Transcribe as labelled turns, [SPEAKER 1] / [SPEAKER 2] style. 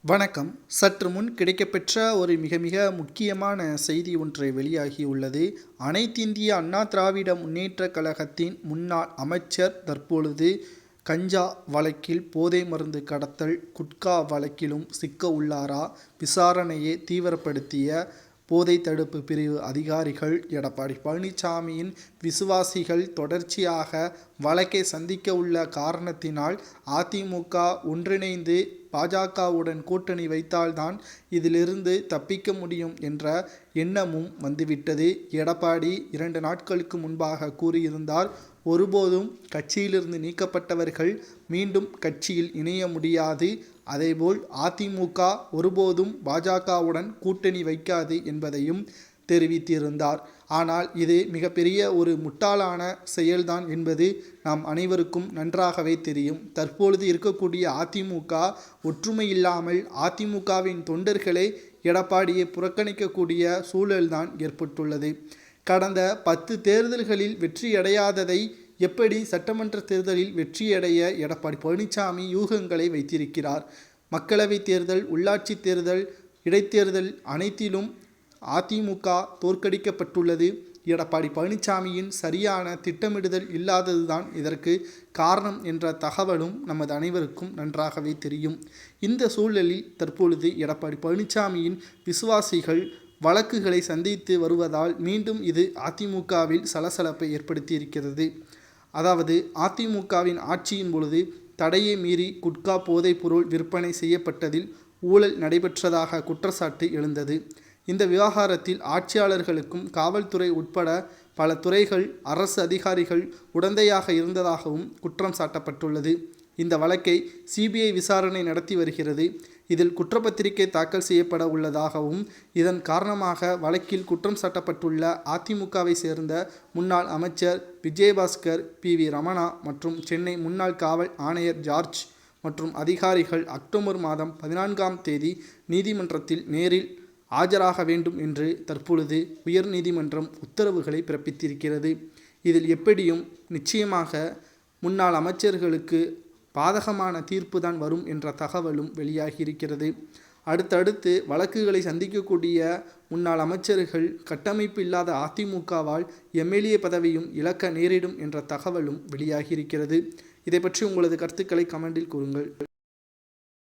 [SPEAKER 1] வணக்கம். சற்று முன் கிடைக்கப்பெற்ற ஒரு மிக மிக முக்கியமான செய்தி ஒன்று வெளியாகியுள்ளது. அனைத்திந்திய அண்ணா திராவிட முன்னேற்றக் கழகத்தின் முன்னாள் அமைச்சர் தற்பொழுது கஞ்சா வழக்கில் போதை மருந்து கடத்தல், குட்கா வழக்கிலும் சிக்க உள்ளாரா? விசாரணையை தீவிரப்படுத்திய போதை தடுப்பு பிரிவு அதிகாரிகள். எடப்பாடி பழனிசாமியின் விசுவாசிகள் தொடர்ச்சியாக வழக்கை சந்திக்க உள்ள காரணத்தினால் அதிமுக ஒன்றிணைந்து பாஜகவுடன் கூட்டணி வைத்தால்தான் இதிலிருந்து தப்பிக்க முடியும் என்ற எண்ணமும் வந்துவிட்டது. எடப்பாடி 2 நாட்களுக்கு முன்பாக கூறியிருந்தார், ஒருபோதும் கட்சியிலிருந்து நீக்கப்பட்டவர்கள் மீண்டும் கட்சியில் இணைய முடியாது, அதேபோல் அதிமுக ஒருபோதும் பாஜகவுடன் கூட்டணி வைக்காது என்பதையும் தெரிவித்திருந்தார். ஆனால் இது மிகப்பெரிய ஒரு முட்டாளான செயல்தான் என்பது நாம் அனைவருக்கும் நன்றாகவே தெரியும். தற்பொழுது இருக்கக்கூடிய அதிமுக ஒற்றுமை இல்லாமல் அதிமுகவின் தொண்டர்களே எடப்பாடியை புறக்கணிக்கக்கூடிய சூழல்தான் ஏற்பட்டுள்ளது. கடந்த 10 தேர்தல்களில் வெற்றியடையாததை எப்படி சட்டமன்ற தேர்தலில் வெற்றியடைய எடப்பாடி பழனிசாமி யூகங்களை வைத்திருக்கிறார். மக்களவைத் தேர்தல், உள்ளாட்சி தேர்தல், இடைத்தேர்தல் அனைத்திலும் அதிமுக தோற்கடிக்கப்பட்டுள்ளது. எடப்பாடி பழனிசாமியின் சரியான திட்டமிடுதல் இல்லாததுதான் இதற்கு காரணம் என்ற தகவலும் நமது அனைவருக்கும் நன்றாகவே தெரியும். இந்த சூழலில் தற்பொழுது எடப்பாடி பழனிசாமியின் விசுவாசிகள் வழக்குகளை சந்தித்து வருவதால் மீண்டும் இது அதிமுகவில் சலசலப்பை ஏற்படுத்தியிருக்கிறது. அதாவது அதிமுகவின் ஆட்சியின் பொழுது தடையை மீறி குட்கா போதைப் பொருள் விற்பனை செய்யப்பட்டதில் ஊழல் நடைபெற்றதாக குற்றச்சாட்டு எழுந்தது. இந்த விவகாரத்தில் ஆட்சியாளர்களுக்கும் காவல்துறை உட்பட பல துறைகள், அரசு அதிகாரிகள் உடந்தையாக இருந்ததாகவும் குற்றம் சாட்டப்பட்டுள்ளது. இந்த வழக்கை சிபிஐ விசாரணை நடத்தி வருகிறது. இதில் குற்றப்பத்திரிகை தாக்கல் செய்யப்பட உள்ளதாகவும், இதன் காரணமாக வழக்கில் குற்றம் சாட்டப்பட்டுள்ள அதிமுகவை சேர்ந்த முன்னாள் அமைச்சர் விஜயபாஸ்கர், PV ரமணா மற்றும் சென்னை முன்னாள் காவல் ஆணையர் ஜார்ஜ் மற்றும் அதிகாரிகள் அக்டோபர் மாதம் 14ஆம் தேதி நீதிமன்றத்தில் நேரில் ஆஜராக வேண்டும் என்று தற்பொழுது உயர்நீதிமன்றம் உத்தரவுகளை பிறப்பித்திருக்கிறது. இதில் எப்படியும் நிச்சயமாக முன்னாள் அமைச்சர்களுக்கு பாதகமான தீர்ப்பு தான் வரும் என்ற தகவலும் வெளியாகியிருக்கிறது. அடுத்தடுத்து வழக்குகளை சந்திக்கக்கூடிய முன்னாள் அமைச்சர்கள் கட்டமைப்பு இல்லாத அதிமுகவால் MLA பதவியும் இழக்க நேரிடும் என்ற தகவலும் வெளியாகியிருக்கிறது. இதை பற்றி உங்களது கருத்துக்களை கமெண்டில் கூறுங்கள்.